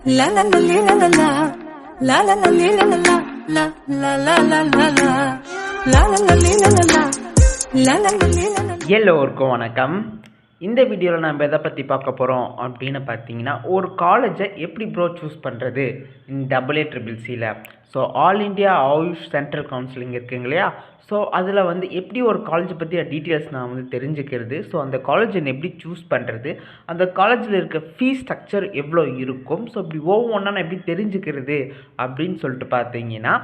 La la la li, la la la. La la la li, la la la. La la la la la la. La la la li, la la la. La la la li, la la la. எல்லோருக்கும் வணக்கம். இந்த வீடியோவில் நம்ம எதை பற்றி பார்க்க போகிறோம் அப்படின்னு பார்த்தீங்கன்னா, ஒரு காலேஜை எப்படி சூஸ் பண்ணுறது AA-CCCயில். So all India AYUSH central counselling இருக்குங்க இல்லையா. ஸோ அதில் எப்படி ஒரு காலேஜை பற்றி டீட்டெயில்ஸ் நான் தெரிஞ்சுக்கிறது. ஸோ அந்த காலேஜை எப்படி சூஸ் பண்ணுறது, அந்த காலேஜில் இருக்க ஃபீஸ் ஸ்ட்ரக்சர் எவ்வளோ இருக்கும், ஸோ இப்படி ஒவ்வொன்றா நான் எப்படி தெரிஞ்சுக்கிறது அப்படின்னு சொல்லிட்டு பார்த்தீங்கன்னா,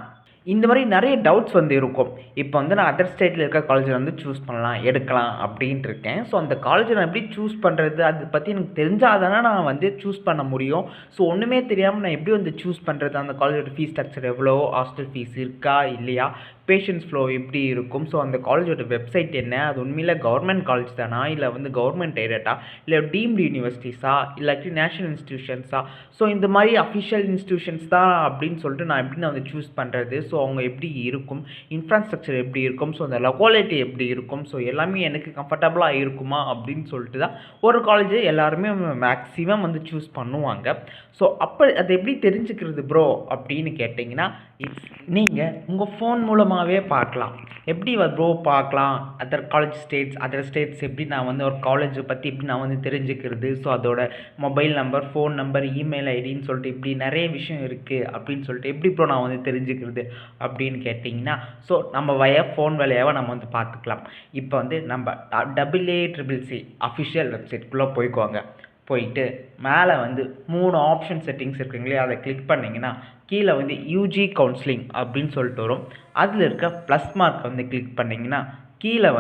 இந்த மாதிரி நிறைய டவுட்ஸ் இருக்கும். இப்போ நான் அதர் ஸ்டேட்டில் இருக்க காலேஜில் சூஸ் பண்ணலாம் எடுக்கலாம் அப்படின்ட்டு இருக்கேன். ஸோ அந்த காலேஜை நான் எப்படி சூஸ் பண்ணுறது, அதை பற்றி எனக்கு தெரிஞ்சால் தானே நான் சூஸ் பண்ண முடியும். ஸோ ஒன்றுமே தெரியாமல் நான் எப்படி சூஸ் பண்ணுறது, அந்த காலேஜோட ஃபீஸ் ஸ்ட்ரக்சர் எவ்வளோ, ஹாஸ்டல் ஃபீஸ் இருக்கா இல்லையா, பேஷன்ஸ் ஃப்ளோ எப்படி இருக்கும், ஸோ அந்த காலேஜோட வெப்சைட் என்ன, அது உண்மையில் கவர்மெண்ட் காலேஜ் தானா இல்லை கவர்மெண்ட் எய்டட்டா இல்லை டீம்டு யூனிவர்சிட்டிஸா இல்லாட்டி நேஷனல் இன்ஸ்டியூஷன்ஸா, ஸோ இந்த மாதிரி அஃபிஷியல் இன்ஸ்டியூஷன்ஸ் தான் அப்படின்னு சொல்லிட்டு நான் சூஸ் பண்ணுறது. ஸோ அவங்க எப்படி இருக்கும், இன்ஃப்ராஸ்ட்ரக்சர் எப்படி இருக்கும், ஸோ அந்த லொக்காலிட்டி எப்படி இருக்கும், ஸோ எல்லாமே எனக்கு கம்ஃபர்டபுளாக இருக்குமா அப்படின்னு சொல்லிட்டு தான் ஒரு காலேஜ் எல்லாருமே மேக்ஸிமம் சூஸ் பண்ணுவாங்க. ஸோ அப்போ அதை எப்படி தெரிஞ்சுக்கிறது ப்ரோ அப்படின்னு கேட்டிங்கன்னா, நீங்கள் உங்கள் ஃபோன் மூலமாகவே பார்க்கலாம். எப்படி ப்ரோ பார்க்கலாம், அதர் ஸ்டேட்ஸ் எப்படி நான் ஒரு காலேஜை பற்றி எப்படி நான் தெரிஞ்சுக்கிறது, ஸோ அதோட mobile number, phone number, email ஐடின்னு சொல்லிட்டு இப்படி நிறைய விஷயம் இருக்குது அப்படின்னு சொல்லிட்டு எப்படி ப்ரோ நான் தெரிஞ்சுக்கிறது அப்படின்னு கேட்டிங்கன்னா, ஸோ நம்ம ஃபோன் வழியாக நம்ம பார்த்துக்கலாம். இப்போ நம்ம AA-CCC அஃபிஷியல் வெப்சைட்குள்ளே போயிட்டு மேலே 3 ஆப்ஷன் செட்டிங்ஸ் இருக்குங்களே, அதை கிளிக் பண்ணிங்கன்னா கீழே யூஜி கவுன்சிலிங் அப்படின்னு சொல்லிட்டு வரும். அதில் இருக்க ப்ளஸ் மார்க் கிளிக் பண்ணிங்கன்னா கீழே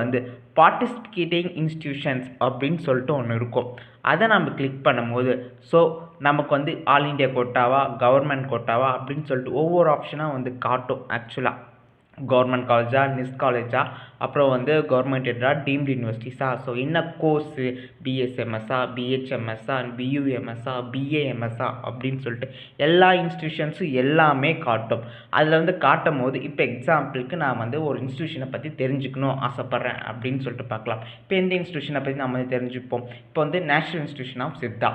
பார்ட்டிசிபேட்டிங் இன்ஸ்டியூஷன்ஸ் அப்படின்னு சொல்லிட்டு ஒன்று இருக்கும். அதை நம்ம கிளிக் பண்ணும்போது ஸோ நமக்கு ஆல் இண்டியா கோட்டாவா கவர்மெண்ட் கோட்டாவா அப்படின்னு சொல்லிட்டு ஒவ்வொரு ஆப்ஷனாக காட்டும். ஆக்சுவலாக கவர்மெண்ட் காலேஜா, நிஸ் காலேஜா, அப்புறம் கவர்மெண்ட் எய்டா, டீம்டு யூனிவர்சிட்டிஸா, ஸோ என்ன கோர்ஸு, பிஎஸ்எம்எஸ்ஸா, பிஹெச்எம்எஸ்ஸா, பியூஎம்எஸ்ஸா, பிஏஎம்எஸ்ஸா அப்படின்னு சொல்லிட்டு எல்லா இன்ஸ்டியூஷன்ஸும் எல்லாமே காட்டும். அதில் காட்டும் போது இப்போ எக்ஸாம்பிளுக்கு நான் ஒரு இன்ஸ்டியூஷனை பற்றி தெரிஞ்சுக்கணும் ஆசைப்பட்றேன் அப்படின்னு சொல்லிட்டு பார்க்கலாம். இப்போ எந்த இன்ஸ்டியூஷனை பற்றி நம்ம தெரிஞ்சுப்போம். இப்போ நேஷ்னல் இன்ஸ்டியூஷன் ஆஃப் சித்தா,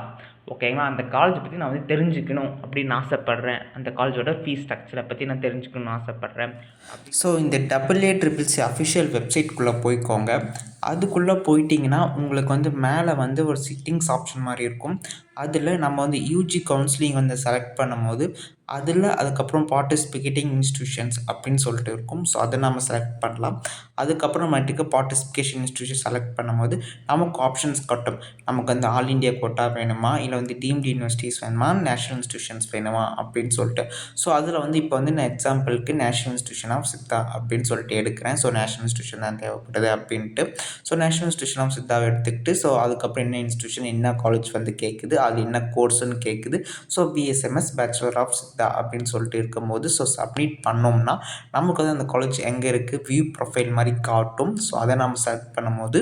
ஓகேங்களா, அந்த காலேஜை பற்றி நான் தெரிஞ்சுக்கணும் அப்படின்னு ஆசைப்பட்றேன். அந்த காலேஜோட ஃபீஸ் ஸ்ட்ரக்சரை பற்றி நான் தெரிஞ்சுக்கணும்னு ஆசைப்பட்றேன். ஸோ இந்த AA-CCC அஃபிஷியல் வெப்சைட்குள்ளே போய்க்கோங்க. அதுக்குள்ளே போயிட்டிங்கன்னா உங்களுக்கு மேலே ஒரு சிட்டிங்ஸ் ஆப்ஷன் மாதிரி இருக்கும். அதில் நம்ம யூஜி கவுன்சிலிங் செலக்ட் பண்ணும்போது அதில் அதுக்கப்புறம் பார்ட்டிசிபேட்டிங் இன்ஸ்டியூஷன்ஸ் அப்படின்னு சொல்லிட்டு இருக்கும். ஸோ அதை நம்ம செலக்ட் பண்ணலாம். அதுக்கப்புறமேட்டுக்கு பார்ட்டிசிபேஷன் இன்ஸ்டியூஷன் செலக்ட் பண்ணும்போது நமக்கு ஆப்ஷன்ஸ் கட்டும். நமக்கு ஆல் இண்டியா கோட்டா வேணுமா, இல்லை டீம்டு யூனிவர்சிட்டிஸ் வேணுமா, நேஷனல் இன்ஸ்டியூஷன்ஸ் வேணுமா அப்படின்னு சொல்லிட்டு. ஸோ அதில் இப்போ நான் எக்ஸாம்பிளுக்கு நேஷனல் இன்ஸ்டியூஷன் ஆஃப் சித்தா அப்படின்னு சொல்லிட்டு எடுக்கிறேன். ஸோ நேஷனல் இன்ஸ்டியூஷன் தான் தேவைப்படுது அப்படின்ட்டு. ஸோ நேஷனல் இன்ஸ்டியூஷன் ஆஃப் சித்தாவை எடுத்துக்கிட்டு ஸோ அதுக்கப்புறம் என்ன இன்ஸ்டியூஷன், என்ன காலேஜ் கேட்குது, அது என்ன கோர்ஸுன்னு கேட்குது. So BSMS bachelor of Siddha அப்படின்னு சொல்லிட்டு இருக்கும்போது ஸோ சப்மிட் பண்ணோம்னா நமக்கு அந்த காலேஜ் எங்கே இருக்குது வியூ ப்ரொஃபைல் மாதிரி காட்டும். ஸோ அதை நம்ம செலக்ட் பண்ணும்போது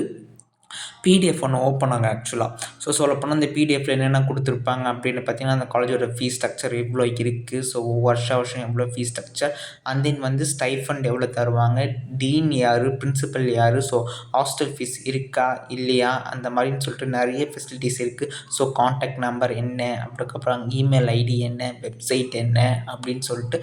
பிடிஎஃப் ஒன்று ஓப்பன் ஆகும். ஆக்சுவலாக ஸோ சொல்லப்போனால் அந்த பிடிஎஃப்பில் என்னென்ன கொடுத்துருப்பாங்க அப்படின்னு பார்த்தீங்கன்னா, அந்த காலேஜோட ஃபீஸ் ஸ்ட்ரக்சர் எவ்வளோ இருக்குது, ஸோ வருஷம் எவ்வளோ fees structure, and then stipend எவ்வளோ தருவாங்க, டீன் யார், பிரின்சிபல் யார், ஸோ ஹாஸ்டல் ஃபீஸ் இருக்கா இல்லையா, அந்த மாதிரின்னு சொல்லிட்டு நிறைய ஃபெசிலிட்டிஸ் இருக்குது. ஸோ காண்டாக்ட் நம்பர் என்ன, அதுக்கப்புறம் இமெயில் ஐடி என்ன, வெப்சைட் என்ன அப்படின்னு சொல்லிட்டு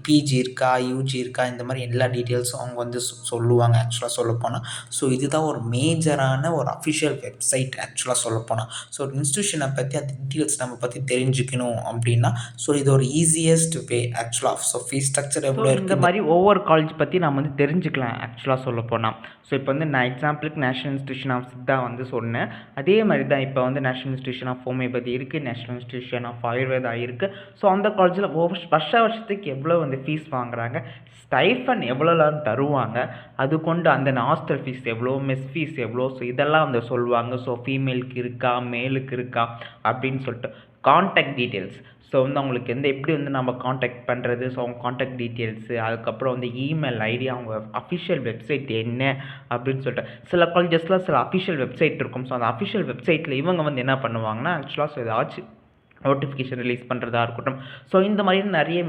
பிஜி இருக்கா யூஜி இருக்கா, இந்த மாதிரி எல்லா டீட்டெயில்ஸும் அவங்க சொல்லுவாங்க. ஆக்சுவலாக சொல்லப்போனால் ஸோ இதுதான் ஒரு மேஜரான ஒரு அஃபிஷியல் வெப்சைட் ஆக்சுவலாக சொல்லப்போனால். ஸோ ஒரு இன்ஸ்டியூஷனை பற்றி அந்த டீட்டெயில்ஸ் நம்ம பற்றி தெரிஞ்சுக்கணும் அப்படின்னா ஸோ இது ஒரு ஈஸியஸ்ட் வே ஆக்சுவலாக. ஸோ ஃபீஸ் ஸ்ட்ரக்சர் எவ்வளோ இருக்குது, இந்த மாதிரி ஒவ்வொரு காலேஜ் பற்றி நம்ம தெரிஞ்சுக்கலாம் ஆக்சுவலாக சொல்லப்போனால். ஸோ இப்போ நான் எக்ஸாம்பிளுக்கு நேஷனல் இன்ஸ்டியூஷன் ஆஃப் சித்தா சொன்னேன். அதே மாதிரி தான் இப்போ நேஷனல் இன்ஸ்டியூஷன் ஆஃப் ஹோமியோபதி இருக்குது, நேஷனல் இன்ஸ்டியூஷன் ஆஃப் ஆயுர்வேதா இருக்குது. ஸோ அந்த காலேஜில் வருஷத்துக்கு எவ்வளோ ஃபீஸ் வாங்குறாங்க, ஸ்டைஃபன் எவ்வளோலாம் தருவாங்க, அது கொண்டு அந்த ஹாஸ்டல் ஃபீஸ் எவ்வளோ, மெஸ் ஃபீஸ் எவ்வளோ, ஸோ இதெல்லாம் சொல்லுவாங்க. ஸோ ஃபீமேலுக்கு இருக்கா மேலுக்கு இருக்கா அப்படின்னு சொல்லிட்டு காண்டாக்ட் டீட்டெயில்ஸ். ஸோ அவங்களுக்கு எப்படி நம்ம காண்டாக்ட் பண்ணுறது, ஸோ அவங்க காண்டாக்ட் டீட்டெயில்ஸு, அதுக்கப்புறம் இமெயில் ஐடி, அவங்க அஃபிஷியல் வெப்சைட் என்ன அப்படின்னு சொல்லிட்டு சில காலேஜஸில் சில அஃபிஷியல் வெப்சைட் இருக்கும். ஸோ அந்த அஃபிஷியல் வெப்சைட்டில் இவங்க என்ன பண்ணுவாங்கன்னா ஆக்சுவலாக ஸோ ஏதாச்சும் நோட்டிஃபிகேஷன் ரிலீஸ் பண்ணுறதா இருக்கட்டும். ஸோ இந்த மாதிரி நிறைய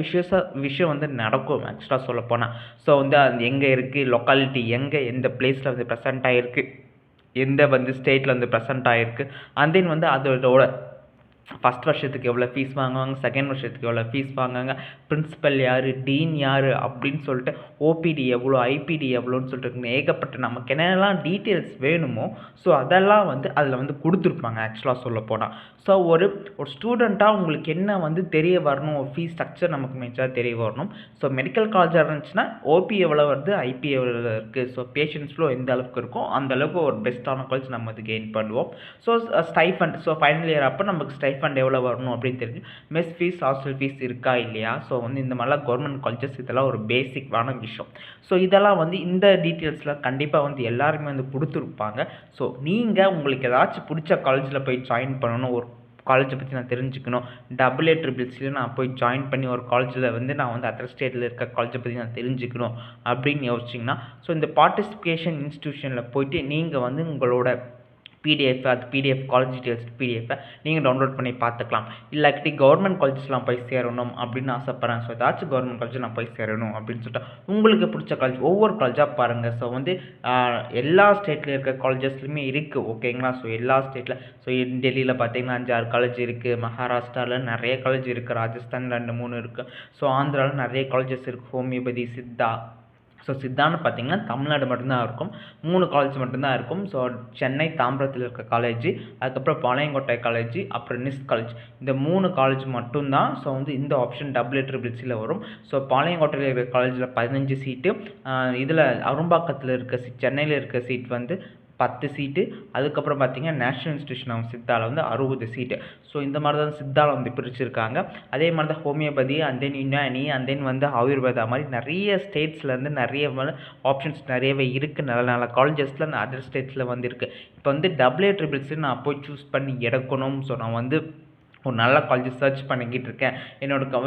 விஷயம் நடக்கும் ஆக்சுவலாக சொல்லப்போனால். ஸோ அது எங்கே இருக்குது, லொக்காலிட்டி எங்கே, எந்த பிளேஸில் ப்ரெசென்ட் ஆகிருக்கு, எந்த ஸ்டேட்டில் ப்ரெசென்ட் ஆகிருக்கு, அண்ட் தென் அதோட ஃபஸ்ட் வருஷத்துக்கு எவ்வளோ ஃபீஸ் வாங்குவாங்க, செகண்ட் வருஷத்துக்கு எவ்வளோ ஃபீஸ் வாங்குவாங்க, பிரின்சிபல் யார், டீன் யார் அப்படின்னு சொல்லிட்டு, ஓபிடி எவ்வளோ, ஐபிடி எவ்வளோன்னு சொல்லிட்டு ஏகப்பட்ட நமக்கு என்னெல்லாம் டீட்டெயில்ஸ் வேணுமோ ஸோ அதெல்லாம் வந்து அதில் வந்து கொடுத்துருப்பாங்க ஆக்சுவலாக சொல்லப்போனால். ஸோ ஒரு ஸ்டூடெண்ட்டாக உங்களுக்கு என்ன வந்து தெரிய வரணும், ஒரு ஃபீஸ் ஸ்ட்ரக்சர் நமக்கு மேஜராக தெரிய வரணும். ஸோ மெடிக்கல் காலேஜாக இருந்துச்சுன்னா ஓபி எவ்வளோ வருது, ஐபி எவ்வளோ இருக்குது, ஸோ பேஷண்ட்ஸ் ஃப்ளோ எந்த அளவுக்கு இருக்கும் அந்த அளவுக்கு ஒரு பெஸ்ட்டான காலேஜ் நம்ம வந்து கெயின் பண்ணுவோம். So stipend, so final year அப்போ நமக்கு ஸ்டைஃபண்ட் எவ்வளோ வரணும் அப்படின்னு தெரிஞ்சு, மெஸ் ஃபீஸ், ஹாஸ்டல் ஃபீஸ் இருக்கா இல்லையா, ஸோ வந்து இந்த மாதிரிலாம் கவர்மெண்ட் காலேஜஸ் இதெல்லாம் ஒரு பேசிக்கான விஷயம். ஸோ இதெல்லாம் வந்து இந்த டீட்டெயில்ஸ்லாம் கண்டிப்பாக வந்து எல்லாருமே வந்து கொடுத்துருப்பாங்க. ஸோ நீங்கள் உங்களுக்கு ஏதாச்சும் பிடிச்ச காலேஜில் போய் ஜாயின் பண்ணணும், ஒரு காலேஜை பற்றி நான் தெரிஞ்சுக்கணும், AA/CCல நான் போய் ஜாயின் பண்ணி ஒரு காலேஜில் வந்து நான் வந்து அதர் ஸ்டேட்டில் இருக்க காலேஜை பற்றி நான் தெரிஞ்சுக்கணும் அப்படின்னு யோசிச்சிங்கன்னா, ஸோ இந்த பார்ட்டிசிபேஷன் இன்ஸ்டியூஷனில் போயிட்டு நீங்கள் வந்து உங்களோட பிடிஎஃப், அது பிடிஎஃப் காலேஜ் டீட்டெயில்ஸ் பிடிஎஃப்பை நீங்கள் டவுன்லோட் பண்ணி பார்த்துக்கலாம். இல்லாட்டி கவர்மெண்ட் காலேஜஸ்லாம் போய் சேரணும் அப்படின்னு ஆசைப்பட்றேன், ஸோ ஏதாச்சும் கவர்மெண்ட் காலேஜ் நான் போய் சேரணும் அப்படின்னு சொல்லிட்டு உங்களுக்கு பிடிச்ச காலேஜ் ஒவ்வொரு காலேஜாக பாருங்கள். ஸோ வந்து எல்லா ஸ்டேட்டில் இருக்க காலேஜஸ்லையுமே இருக்குது ஓகேங்களா. ஸோ எல்லா ஸ்டேட்டில், ஸோ டெல்லியில் பார்த்தீங்கன்னா 5-6 காலேஜ் இருக்குது, மகாராஷ்டிராவில் நிறைய காலேஜ் இருக்குது, ராஜஸ்தான் 2-3 இருக்குது, ஸோ ஆந்திராவில் நிறைய காலேஜஸ் இருக்குது, ஹோமியோபதி, சித்தா. ஸோ சித்தான்னு பார்த்தீங்கன்னா தமிழ்நாடு மட்டும்தான் இருக்கும், 3 காலேஜ் மட்டும்தான் இருக்கும். ஸோ சென்னை தாம்பரத்தில் இருக்க காலேஜ், அதுக்கப்புறம் பாளையங்கோட்டை காலேஜ், அப்புறம் நிஸ் காலேஜ், இந்த 3 காலேஜ் மட்டும்தான். ஸோ வந்து இந்த ஆப்ஷன் AA/CCல வரும். ஸோ பாளையங்கோட்டையில் இருக்கிற காலேஜில் 15 சீட்டு, இதில் அரும்பாக்கத்தில் இருக்க சென்னையில் இருக்க சீட் வந்து 10 சீட்டு, அதுக்கப்புறம் பார்த்தீங்கன்னா நேஷனல் இன்ஸ்டியூஷன் ஆஃப் சித்தாவில் வந்து 60 சீட்டு. ஸோ இந்த மாதிரி தான் சித்தாவில் வந்து பிரிச்சுருக்காங்க. அதே மாதிரி தான் homeopathy, and then Unani, and then வந்து ஆயுர்வேதா மாதிரி நிறைய ஸ்டேட்ஸ்லேருந்து நிறைய ஆப்ஷன்ஸ் நிறையவே இருக்குது. நல்ல நல்ல காலேஜஸில் அதர் ஸ்டேட்ஸில் வந்து இருக்குது. இப்போ வந்து AA/CCல நான் போய் சூஸ் பண்ணி எடுக்கணும். ஸோ நான் வந்து ஒரு நல்ல காலேஜ் சர்ச் பண்ணிக்கிட்டு இருக்கேன்.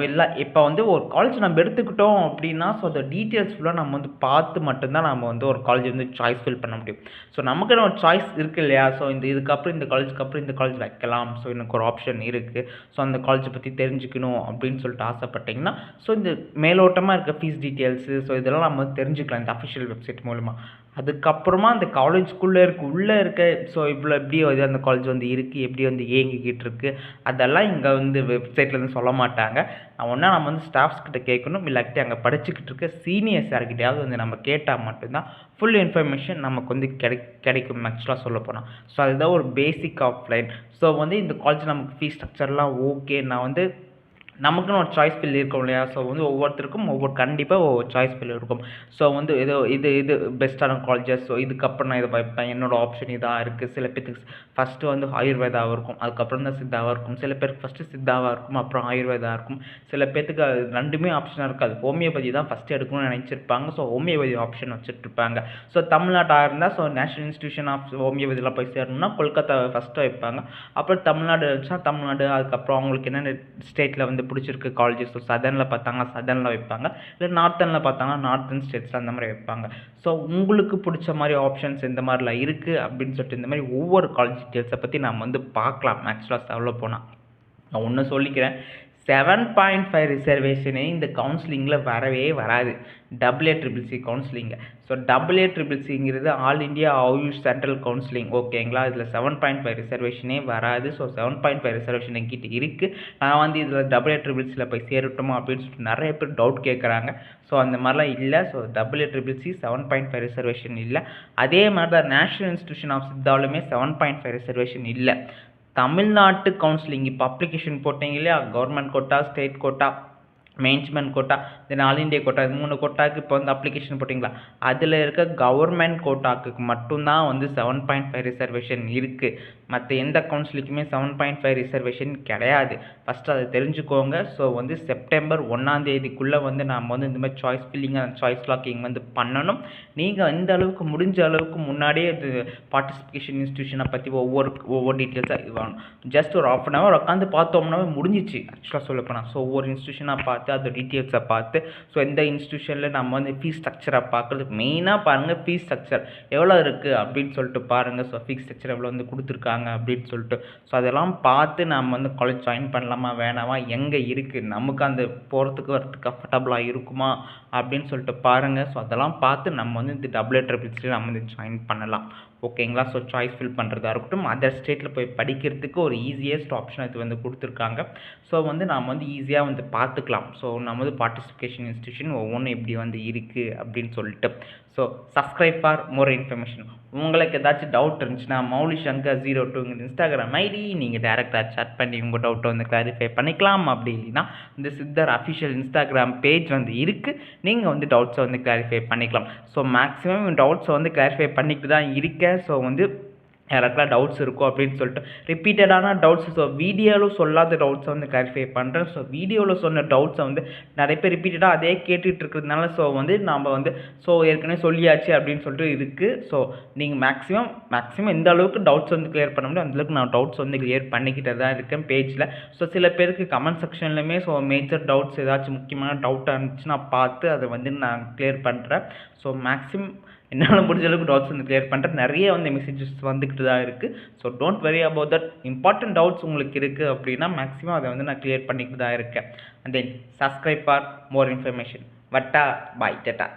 எல்லாம் இப்போ வந்து ஒரு காலேஜ் நம்ம எடுத்துக்கிட்டோம் அப்படின்னா, ஸோ அந்த டீட்டெயில்ஸ் ஃபுல்லாக நம்ம வந்து பார்த்து மட்டும்தான் நம்ம வந்து ஒரு காலேஜ் வந்து சாய்ஸ் ஃபில் பண்ண முடியும். ஸோ நமக்குன்னு ஒரு சாய்ஸ் இருக்குது இல்லையா. ஸோ இதுக்கப்புறம் இந்த காலேஜுக்கு அப்புறம் இந்த காலேஜ் வைக்கலாம், ஸோ எனக்கு ஒரு ஆப்ஷன் இருக்குது, ஸோ அந்த காலேஜை பற்றி தெரிஞ்சுக்கணும் அப்படின்னு சொல்லிட்டு ஆசைப்பட்டிங்கன்னா, ஸோ இந்த மேலோட்டமாக இருக்க ஃபீஸ் டீட்டெயில்ஸு, ஸோ இதெல்லாம் நம்ம தெரிஞ்சுக்கலாம் இந்த அஃபிஷியல் வெப்சைட் மூலமாக. அதுக்கப்புறமா அந்த காலேஜ்குள்ளே உள்ளே இருக்க, ஸோ இவ்வளோ எப்படி வந்து அந்த காலேஜ் வந்து இருக்குது, எப்படி வந்து இயங்கிக்கிட்டு இருக்குது, அதெல்லாம் இங்கே வந்து வெப்சைட்லேருந்து சொல்ல மாட்டாங்க. நம்ம வந்து ஸ்டாஃப்ஸ் கிட்ட கேட்கணும், இல்லாட்டி அங்கே படிச்சுக்கிட்டு இருக்க சீனியர்ஸ் யார்கிட்டையாவது வந்து நம்ம கேட்டால் மட்டும்தான் ஃபுல் இன்ஃபர்மேஷன் நமக்கு வந்து கிடைக்கும் ஆக்சுவலாக சொல்ல போனால். ஸோ அதுதான் ஒரு பேசிக் ஆஃப்லைன். ஸோ வந்து இந்த காலேஜ் நமக்கு ஃபீஸ் ஸ்ட்ரக்சர்லாம் ஓகே, நான் வந்து நமக்குன்னு ஒரு சாய்ஸ் ஃபில் இருக்கும் இல்லையா. ஸோ வந்து ஒவ்வொருத்தருக்கும் கண்டிப்பாக ஒவ்வொரு சாய்ஸ் ஃபில் இருக்கும். ஸோ வந்து இது பெஸ்ட்டான காலேஜஸ், ஸோ இதுக்கப்புறம் நான் இதை வைப்பேன், என்னோடய ஆப்ஷன் இதாக இருக்குது. சில பேருக்கு ஃபஸ்ட்டு வந்து ஆயுர்வேதாவாக இருக்கும், அதுக்கப்புறம் தான் சித்தாவாக இருக்கும். சில பேருக்கு ஃபஸ்ட்டு சித்தாவாக இருக்கும், அப்புறம் ஆயுர்வேதா இருக்கும். சில பேர்த்துக்கு அது ரெண்டுமே ஆப்ஷனாக இருக்காது, ஹோமியோபதி தான் ஃபஸ்ட்டு எடுக்கணும்னு நினச்சிருப்பாங்க. ஸோ ஹோமியோபதி ஆப்ஷன் வச்சுட்ருப்பாங்க. ஸோ தமிழ்நாட்டாக இருந்தால் ஸோ நேஷனல் இன்ஸ்டியூஷன் ஆஃப் ஹோமியோபதியில் போய் சேரணும்னா கொல்கத்தா ஃபஸ்ட்டு வைப்பாங்க. அப்புறம் தமிழ்நாடு இருந்துச்சுன்னா தமிழ்நாடு, அதுக்கப்புறம் அவங்களுக்கு என்னென்ன ஸ்டேட்டில் வந்து பிடிச்சிருக்கு காலேஜஸ், ஸோ சதர்னில் பார்த்தாங்கன்னா சதர்னில் வைப்பாங்க, இல்லை நார்த்தனில் பார்த்தாங்கன்னா நார்த்தன் ஸ்டேட்ஸில் அந்த மாதிரி வைப்பாங்க. ஸோ உங்களுக்கு பிடிச்ச மாதிரி ஆப்ஷன்ஸ் இந்த மாதிரிலாம் இருக்குது அப்படின்னு சொல்லிட்டு இந்த மாதிரி ஒவ்வொரு காலேஜ் டீட்டெயில்ஸை பற்றி நம்ம வந்து பார்க்கலாம். ஆக்சுவலாக சொல்ல போனால் நான் ஒன்று சொல்லிக்கிறேன், 7.5 ரிசர்வேஷனே இந்த கவுன்சிலிங்கில் வரவே வராது, AA/CCC கவுன்சிலிங்க. ஸோ AA/CCCங்கிறது all India AYUSH central counselling ஓகேங்களா. இதில் 7.5 ரிசர்வேஷனே வராது. ஸோ 7.5 ரிசர்வேஷன் என்கிட்ட இருக்குது. நான் வந்து இதில் AA/CCCயில் போய் சேரட்டுமா அப்படின்னு சொல்லிட்டு நிறைய பேர் டவுட் கேட்குறாங்க. ஸோ அந்த மாதிரிலாம் இல்லை. ஸோ AA/CCC 7.5 ரிசர்வேஷன் இல்லை. அதே மாதிரி தான் நேஷனல் இன்ஸ்டியூஷன் ஆஃப் சித்தாவிலுமே 7.5 ரிசர்வேஷன் இல்லை. தமிழ்நாட்டு கவுன்சிலிங் இப்போ அப்ளிகேஷன் போட்டிங்க இல்லையா, government quota, state quota, management quota, then all India quota, இது 3 கோட்டாக்கு இப்போ வந்து அப்ளிகேஷன் போட்டிங்களா, அதில் இருக்க கவர்மெண்ட் கோட்டாக்கு மட்டும்தான் வந்து 7.5 ரிசர்வேஷன் இருக்குது. மற்ற எந்த கவுன்சிலுக்குமே 7.5 ரிசர்வேஷன் கிடையாது. ஃபஸ்ட்டு அதை தெரிஞ்சுக்கோங்க. ஸோ வந்து செப்டம்பர் 1 வந்து நாம் வந்து இந்த மாதிரி choice filling and choice locking வந்து பண்ணணும். நீங்கள் இந்த அளவுக்கு முடிஞ்ச அளவுக்கு முன்னாடியே இது பார்ட்டிசிபேஷன் இன்ஸ்டியூஷனை பற்றி ஒவ்வொரு டீட்டெயில்ஸாக இது வாங்கணும். ஜஸ்ட் ஒரு ½ அன் ஹவர் உட்காந்து பார்த்தோம்னாவே முடிஞ்சிச்சு ஆக்சுவலாக சொல்ல போனால். ஸோ ஒவ்வொரு இன்ஸ்டியூஷனாக பார்த்து அதோட டீட்டெயில்ஸை பார்த்து, ஸோ எந்த இன்ஸ்டியூஷனில் நம்ம வந்து ஃபீஸ் ஸ்ட்ரக்சரை பார்க்குறதுக்கு மெயினாக பாருங்கள், ஃபீஸ் ஸ்ட்ரக்சர் எவ்வளோ இருக்குது அப்படின்னு சொல்லிட்டு பாருங்கள். ஸோ ஃபீஸ் ஸ்ட்ரக்சர் எவ்வளோ வந்து கொடுத்துருக்காங்க அப்படின்னு சொல்லிட்டு, ஸோ அதெல்லாம் பார்த்து நம்ம வந்து காலேஜ் ஜாயின் பண்ணலாமா வேணாமா, எங்கே இருக்குது, நமக்கு அந்த போகிறதுக்கு வரதுக்கு கம்ஃபர்டபுளாக இருக்குமா அப்படின்னு சொல்லிட்டு பாருங்கள். ஸோ அதெல்லாம் பார்த்து நம்ம வந்து இந்த AA/CCC நம்ம வந்து ஜாயின் பண்ணலாம் ஓகேங்களா. ஸோ சாய்ஸ் ஃபில் பண்ணுறதா இருக்கட்டும், அதர் ஸ்டேட்டில் போய் படிக்கிறதுக்கு ஒரு ஈஸியஸ்ட் ஆப்ஷன் இது வந்து கொடுத்துருக்காங்க. ஸோ வந்து நாம் வந்து ஈஸியாக வந்து பார்த்துக்கலாம். ஸோ நம்ம வந்து பார்ட்டிசிபேஷன் இன்ஸ்டியூஷன் ஒவ்வொன்றும் எப்படி வந்து இருக்குது அப்படின்னு சொல்லிட்டு. So subscribe for more information. உங்களுக்கு ஏதாச்சும் டவுட் இருந்துச்சுன்னா maulishankar02 இன்ஸ்டாகிராம் ஐடி நீங்கள் டேரெக்டாக chat பண்ணி உங்கள் டவுட்டை வந்து கிளாரிஃபை பண்ணிக்கலாம். அப்படி இல்லைன்னா இந்த சித்தர் அஃபிஷியல் இன்ஸ்டாகிராம் பேஜ் வந்து இருக்குது, நீங்கள் வந்து டவுட்ஸை வந்து கிளாரிஃபை பண்ணிக்கலாம். ஸோ மேக்ஸிமம் டவுட்ஸை வந்து கிளாரிஃபை பண்ணிட்டு தான் இருக்கேன். ஸோ வந்து யாருக்கெல்லாம் டவுட்ஸ் இருக்கும் அப்படின்னு சொல்லிட்டு ரிப்பீட்டடான டவுட்ஸ், ஸோ வீடியோவில் சொல்லாத டவுட்ஸை வந்து கிளாரிஃபை பண்ணுறேன். ஸோ வீடியோவில் சொன்ன டவுட்ஸை வந்து நிறைய பேர் ரிப்பீட்டடாக அதே கேட்டுட்டு இருக்கிறதுனால ஸோ வந்து நம்ம வந்து ஸோ ஏற்கனவே சொல்லியாச்சு அப்படின்னு சொல்லிட்டு இருக்குது. ஸோ நீங்கள் மேக்ஸிமம் எந்த அளவுக்கு டவுட்ஸ் வந்து கிளியர் பண்ண முடியும் அந்தளவுக்கு நான் டவுட்ஸ் வந்து கிளியர் பண்ணிக்கிட்டு தான் இருக்கேன் பேஜில். ஸோ சில பேருக்கு கமெண்ட் செக்ஷன்லையுமே ஸோ மேஜர் டவுட்ஸ் ஏதாச்சும் முக்கியமான டவுட்டாக இருந்துச்சு நான் பார்த்து அதை வந்து நான் கிளியர் பண்ணுறேன். ஸோ மேக்ஸிமம் என்னால் முடிஞ்ச அளவுக்கு டவுட்ஸ் வந்து கிளியர் பண்ணுறேன். நிறைய வந்து மெசேஜஸ் வந்துக்கிட்டு தான் இருக்குது. So don't worry about that. Important doubts உங்களுக்கு இருக்குது அப்படின்னா மேக்ஸிமம் அதை வந்து நான் கிளியர் பண்ணிக்கிட்டு தான் இருக்கேன். And then subscribe for more information. வட்டா பாய், டட்டா.